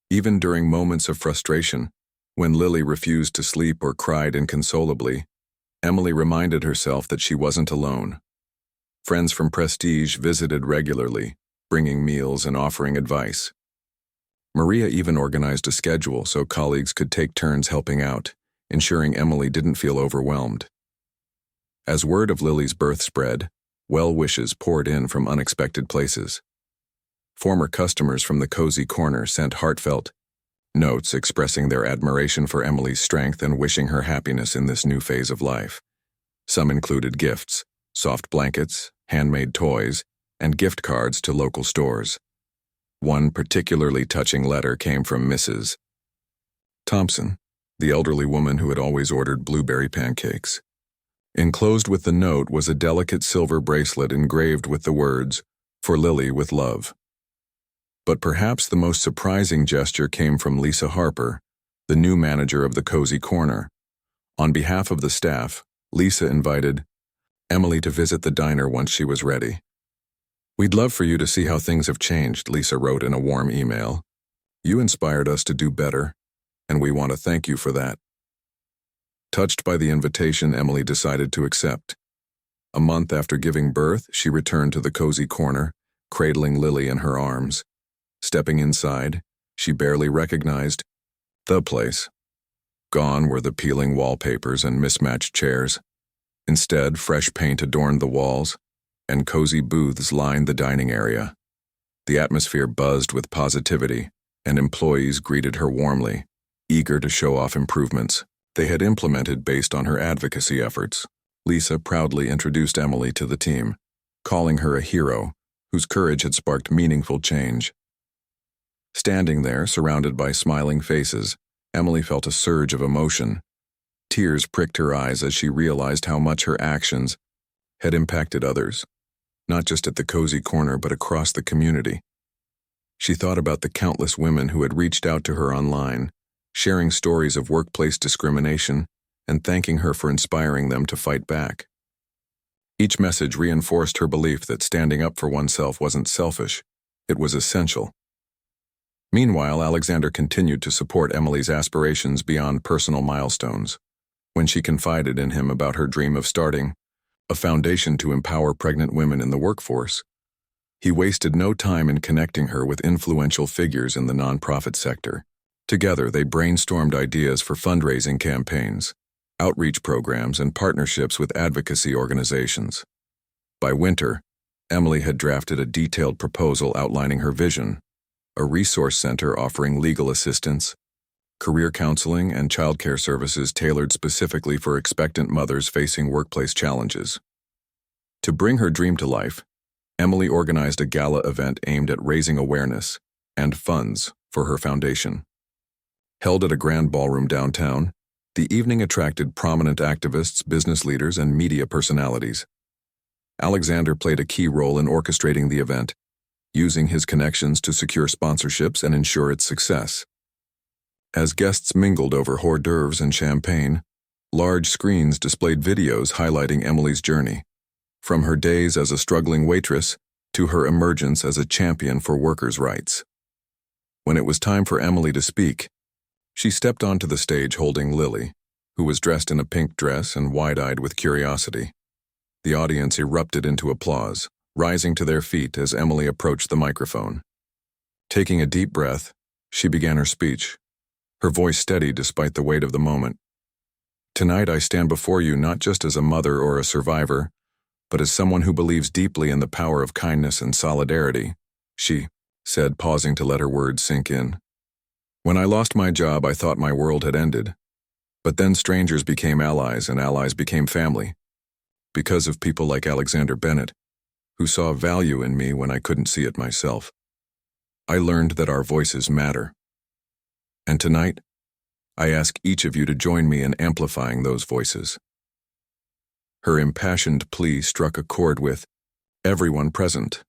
Even during moments of frustration, when Lily refused to sleep or cried inconsolably, Emily reminded herself that she wasn't alone. Friends from Prestige visited regularly, bringing meals and offering advice. Maria even organized a schedule so colleagues could take turns helping out, ensuring Emily didn't feel overwhelmed. As word of Lily's birth spread, well wishes poured in from unexpected places. Former customers from the cozy corner sent heartfelt notes expressing their admiration for Emily's strength and wishing her happiness in this new phase of life. Some included gifts, soft blankets, handmade toys, and gift cards to local stores. One particularly touching letter came from Mrs. Thompson, the elderly woman who had always ordered blueberry pancakes. Enclosed with the note was a delicate silver bracelet engraved with the words, For Lily with love. But perhaps the most surprising gesture came from Lisa Harper, the new manager of the Cozy Corner. On behalf of the staff, Lisa invited Emily to visit the diner once she was ready. "We'd love for you to see how things have changed," Lisa wrote in a warm email. "You inspired us to do better, and we want to thank you for that." Touched by the invitation, Emily decided to accept. A month after giving birth, she returned to the Cozy Corner, cradling Lily in her arms. Stepping inside, she barely recognized the place. Gone were the peeling wallpapers and mismatched chairs. Instead, fresh paint adorned the walls, and cozy booths lined the dining area. The atmosphere buzzed with positivity, and employees greeted her warmly, eager to show off improvements they had implemented based on her advocacy efforts. Lisa proudly introduced Emily to the team, calling her a hero whose courage had sparked meaningful change. Standing there, surrounded by smiling faces, Emily felt a surge of emotion. Tears pricked her eyes as she realized how much her actions had impacted others, not just at the Cozy Corner but across the community. She thought about the countless women who had reached out to her online, sharing stories of workplace discrimination and thanking her for inspiring them to fight back. Each message reinforced her belief that standing up for oneself wasn't selfish, it was essential. Meanwhile, Alexander continued to support Emily's aspirations beyond personal milestones. When she confided in him about her dream of starting a foundation to empower pregnant women in the workforce, he wasted no time in connecting her with influential figures in the nonprofit sector. Together, they brainstormed ideas for fundraising campaigns, outreach programs, and partnerships with advocacy organizations. By winter, Emily had drafted a detailed proposal outlining her vision: a resource center offering legal assistance, career counseling, and childcare services tailored specifically for expectant mothers facing workplace challenges. To bring her dream to life, Emily organized a gala event aimed at raising awareness and funds for her foundation. Held at a grand ballroom downtown, the evening attracted prominent activists, business leaders, and media personalities. Alexander played a key role in orchestrating the event, using his connections to secure sponsorships and ensure its success. As guests mingled over hors d'oeuvres and champagne, large screens displayed videos highlighting Emily's journey, from her days as a struggling waitress to her emergence as a champion for workers' rights. When it was time for Emily to speak, she stepped onto the stage holding Lily, who was dressed in a pink dress and wide-eyed with curiosity. The audience erupted into applause, rising to their feet as Emily approached the microphone. Taking a deep breath, she began her speech, her voice steady despite the weight of the moment. "Tonight I stand before you not just as a mother or a survivor, but as someone who believes deeply in the power of kindness and solidarity," she said, pausing to let her words sink in. "When I lost my job, I thought my world had ended. But then strangers became allies and allies became family, because of people like Alexander Bennett, who saw value in me when I couldn't see it myself. I learned that our voices matter. And tonight, I ask each of you to join me in amplifying those voices." Her impassioned plea struck a chord with everyone present.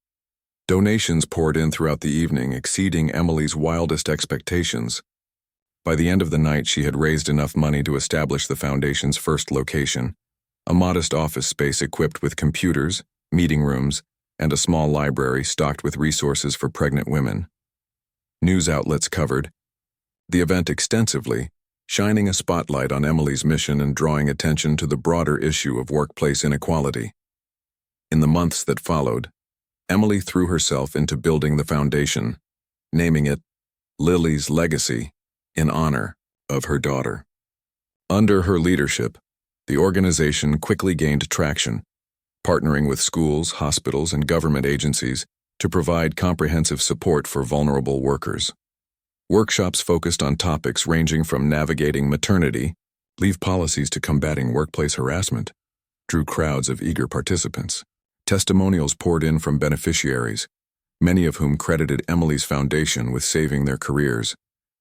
Donations poured in throughout the evening, exceeding Emily's wildest expectations. By the end of the night, she had raised enough money to establish the foundation's first location, a modest office space equipped with computers, meeting rooms, and a small library stocked with resources for pregnant women. News outlets covered the event extensively, shining a spotlight on Emily's mission and drawing attention to the broader issue of workplace inequality. In the months that followed, Emily threw herself into building the foundation, naming it Lily's Legacy in honor of her daughter. Under her leadership, the organization quickly gained traction, partnering with schools, hospitals, and government agencies to provide comprehensive support for vulnerable workers. Workshops focused on topics ranging from navigating maternity leave policies to combating workplace harassment drew crowds of eager participants. Testimonials poured in from beneficiaries, many of whom credited Emily's foundation with saving their careers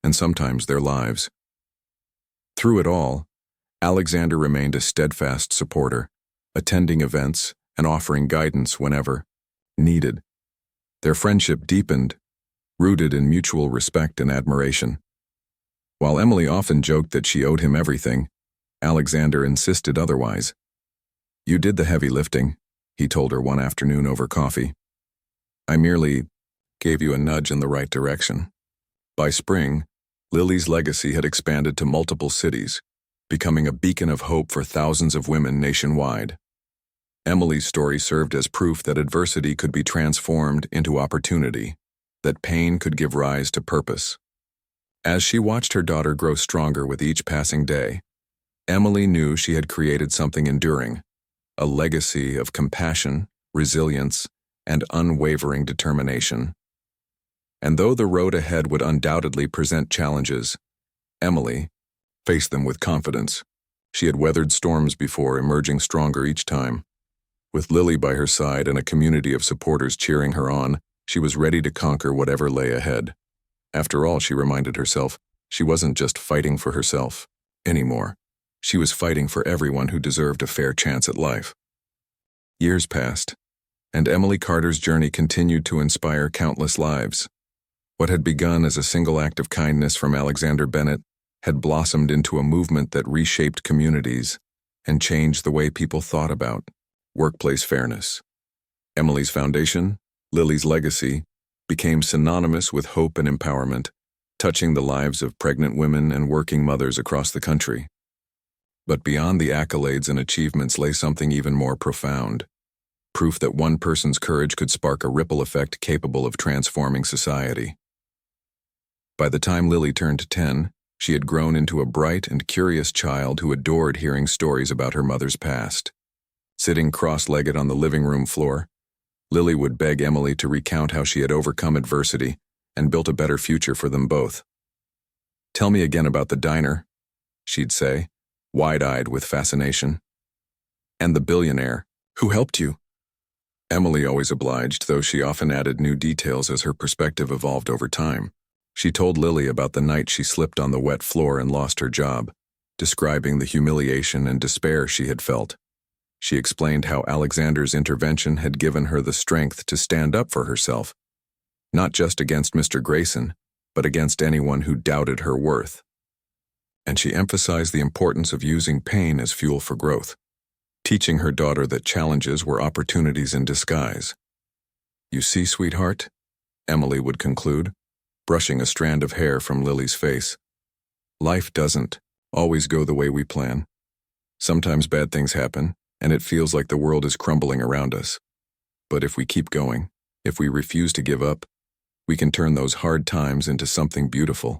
and sometimes their lives. Through it all, Alexander remained a steadfast supporter, attending events and offering guidance whenever needed. Their friendship deepened, rooted in mutual respect and admiration. While Emily often joked that she owed him everything, Alexander insisted otherwise. "You did the heavy lifting," he told her one afternoon over coffee. "I merely gave you a nudge in the right direction." By spring, Lily's legacy had expanded to multiple cities, becoming a beacon of hope for thousands of women nationwide. Emily's story served as proof that adversity could be transformed into opportunity, that pain could give rise to purpose. As she watched her daughter grow stronger with each passing day, Emily knew she had created something enduring, a legacy of compassion, resilience, and unwavering determination. And though the road ahead would undoubtedly present challenges, Emily faced them with confidence. She had weathered storms before, emerging stronger each time. With Lily by her side and a community of supporters cheering her on, she was ready to conquer whatever lay ahead. After all, she reminded herself, she wasn't just fighting for herself anymore. She was fighting for everyone who deserved a fair chance at life. Years passed, and Emily Carter's journey continued to inspire countless lives. What had begun as a single act of kindness from Alexander Bennett had blossomed into a movement that reshaped communities and changed the way people thought about workplace fairness. Emily's foundation, Lily's legacy, became synonymous with hope and empowerment, touching the lives of pregnant women and working mothers across the country. But beyond the accolades and achievements lay something even more profound, proof that one person's courage could spark a ripple effect capable of transforming society. By the time Lily turned 10, she had grown into a bright and curious child who adored hearing stories about her mother's past. Sitting cross-legged on the living room floor, Lily would beg Emily to recount how she had overcome adversity and built a better future for them both. "Tell me again about the diner," she'd say, wide-eyed with fascination. "And the billionaire. Who helped you?" Emily always obliged, though she often added new details as her perspective evolved over time. She told Lily about the night she slipped on the wet floor and lost her job, describing the humiliation and despair she had felt. She explained how Alexander's intervention had given her the strength to stand up for herself, not just against Mr. Grayson, but against anyone who doubted her worth. And she emphasized the importance of using pain as fuel for growth, teaching her daughter that challenges were opportunities in disguise. "You see, sweetheart," Emily would conclude, brushing a strand of hair from Lily's face, "life doesn't always go the way we plan. Sometimes bad things happen, and it feels like the world is crumbling around us. But if we keep going, if we refuse to give up, we can turn those hard times into something beautiful."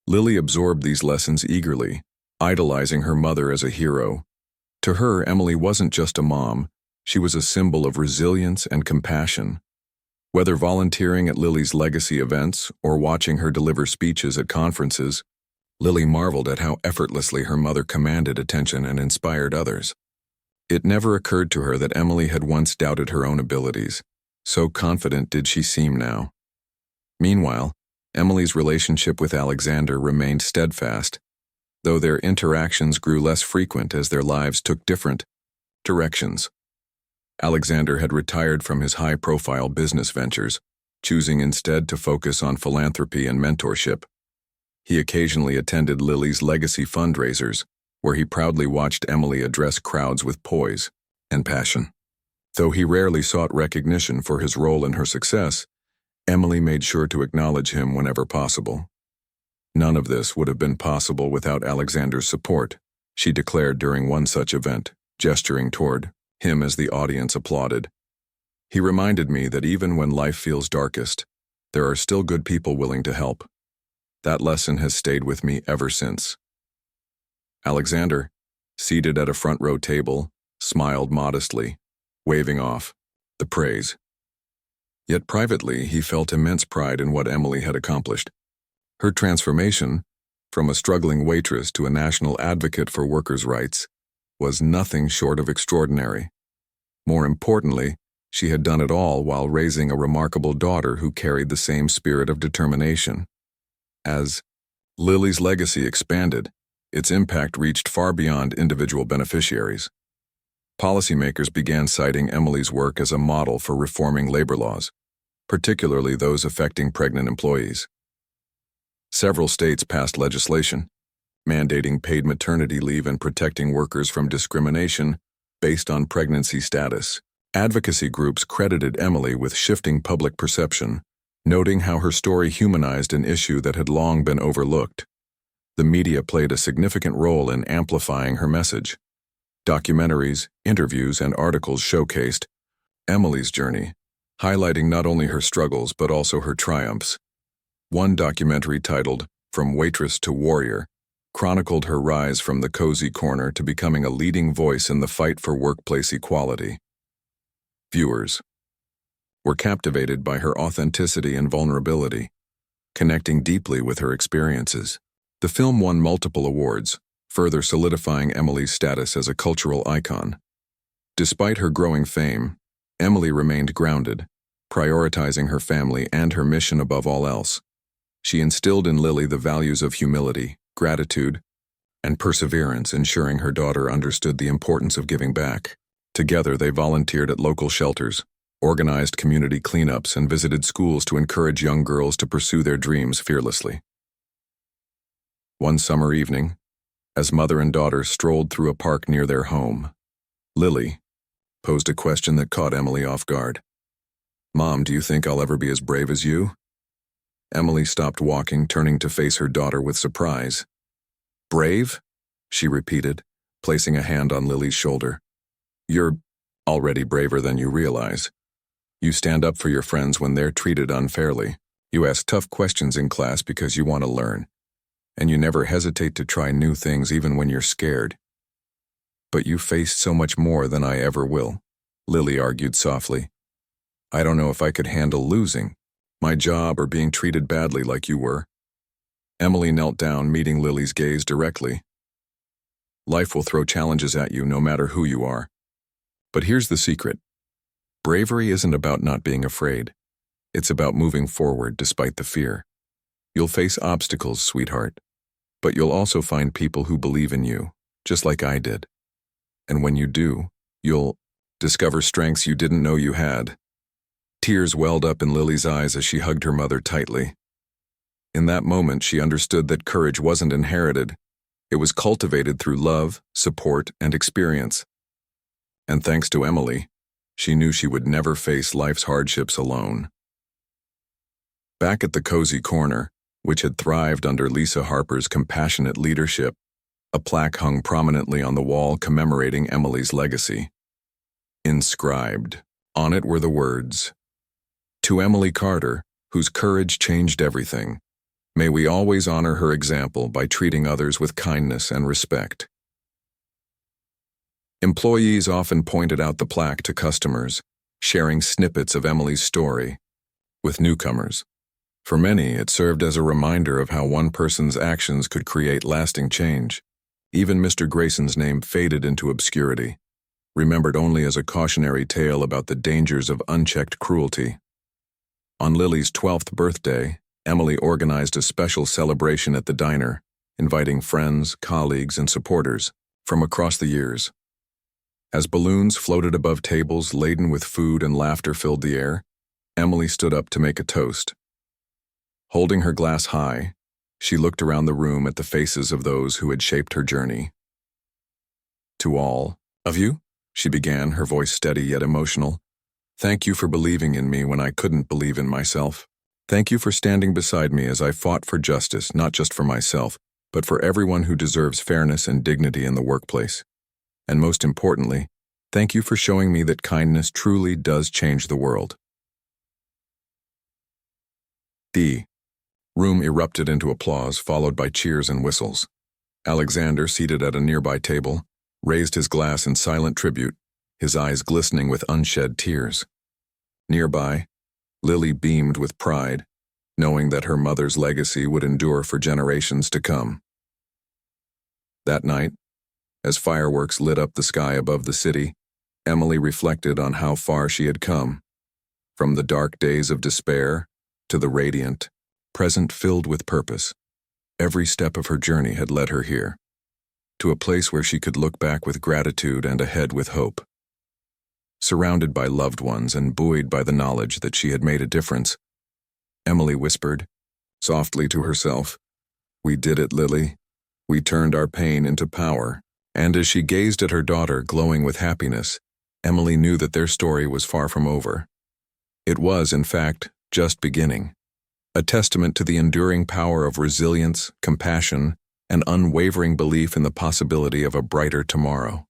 Lily absorbed these lessons eagerly, idolizing her mother as a hero. To her, Emily wasn't just a mom, she was a symbol of resilience and compassion. Whether volunteering at Lily's legacy events or watching her deliver speeches at conferences, Lily marveled at how effortlessly her mother commanded attention and inspired others. It never occurred to her that Emily had once doubted her own abilities, so confident did she seem now. Meanwhile, Emily's relationship with Alexander remained steadfast, though their interactions grew less frequent as their lives took different directions. Alexander had retired from his high-profile business ventures, choosing instead to focus on philanthropy and mentorship. He occasionally attended Lily's legacy fundraisers, where he proudly watched Emily address crowds with poise and passion. Though he rarely sought recognition for his role in her success, Emily made sure to acknowledge him whenever possible. "None of this would have been possible without Alexander's support," she declared during one such event, gesturing toward him as the audience applauded. "He reminded me that even when life feels darkest, there are still good people willing to help. That lesson has stayed with me ever since." Alexander, seated at a front row table, smiled modestly, waving off the praise. Yet privately, he felt immense pride in what Emily had accomplished. Her transformation, from a struggling waitress to a national advocate for workers' rights, was nothing short of extraordinary. More importantly, she had done it all while raising a remarkable daughter who carried the same spirit of determination. As Lily's legacy expanded, its impact reached far beyond individual beneficiaries. Policymakers began citing Emily's work as a model for reforming labor laws, particularly those affecting pregnant employees. Several states passed legislation mandating paid maternity leave and protecting workers from discrimination based on pregnancy status. Advocacy groups credited Emily with shifting public perception, noting how her story humanized an issue that had long been overlooked. The media played a significant role in amplifying her message. Documentaries, interviews, and articles showcased Emily's journey, highlighting not only her struggles but also her triumphs. One documentary titled From Waitress to Warrior chronicled her rise from the cozy corner to becoming a leading voice in the fight for workplace equality. Viewers were captivated by her authenticity and vulnerability, connecting deeply with her experiences. The film won multiple awards, further solidifying Emily's status as a cultural icon. Despite her growing fame, Emily remained grounded, prioritizing her family and her mission above all else. She instilled in Lily the values of humility, gratitude, and perseverance, ensuring her daughter understood the importance of giving back. Together, they volunteered at local shelters, organized community cleanups, and visited schools to encourage young girls to pursue their dreams fearlessly. One summer evening, as mother and daughter strolled through a park near their home, Lily posed a question that caught Emily off guard. "Mom, do you think I'll ever be as brave as you?" Emily stopped walking, turning to face her daughter with surprise. "Brave?" she repeated, placing a hand on Lily's shoulder. "You're already braver than you realize. You stand up for your friends when they're treated unfairly. You ask tough questions in class because you want to learn. And you never hesitate to try new things even when you're scared. But you faced so much more than I ever will," Lily argued softly. "I don't know if I could handle losing my job or being treated badly like you were." Emily knelt down, meeting Lily's gaze directly. "Life will throw challenges at you no matter who you are. But here's the secret. Bravery isn't about not being afraid. It's about moving forward despite the fear. You'll face obstacles, sweetheart, but you'll also find people who believe in you, just like I did. And when you do, you'll discover strengths you didn't know you had." Tears welled up in Lily's eyes as she hugged her mother tightly. In that moment, she understood that courage wasn't inherited. It was cultivated through love, support, and experience. And thanks to Emily, she knew she would never face life's hardships alone. Back at the cozy corner, which had thrived under Lisa Harper's compassionate leadership, a plaque hung prominently on the wall commemorating Emily's legacy. Inscribed on it were the words, "To Emily Carter, whose courage changed everything. May we always honor her example by treating others with kindness and respect." Employees often pointed out the plaque to customers, sharing snippets of Emily's story with newcomers. For many, it served as a reminder of how one person's actions could create lasting change. Even Mr. Grayson's name faded into obscurity, remembered only as a cautionary tale about the dangers of unchecked cruelty. On Lily's 12th birthday, Emily organized a special celebration at the diner, inviting friends, colleagues, and supporters from across the years. As balloons floated above tables laden with food and laughter filled the air, Emily stood up to make a toast. Holding her glass high, she looked around the room at the faces of those who had shaped her journey. "To all of you," she began, her voice steady yet emotional, "thank you for believing in me when I couldn't believe in myself. Thank you for standing beside me as I fought for justice, not just for myself, but for everyone who deserves fairness and dignity in the workplace. And most importantly, thank you for showing me that kindness truly does change the world." The room erupted into applause, followed by cheers and whistles. Alexander, seated at a nearby table, raised his glass in silent tribute, his eyes glistening with unshed tears. Nearby, Lily beamed with pride, knowing that her mother's legacy would endure for generations to come. That night, as fireworks lit up the sky above the city, Emily reflected on how far she had come, from the dark days of despair to the radiant, present filled with purpose. Every step of her journey had led her here, to a place where she could look back with gratitude and ahead with hope. surrounded by loved ones and buoyed by the knowledge that she had made a difference. Emily whispered, softly to herself, "We did it, Lily. We turned our pain into power." And as she gazed at her daughter glowing with happiness, Emily knew that their story was far from over. It was, in fact, just beginning, a testament to the enduring power of resilience, compassion, and unwavering belief in the possibility of a brighter tomorrow.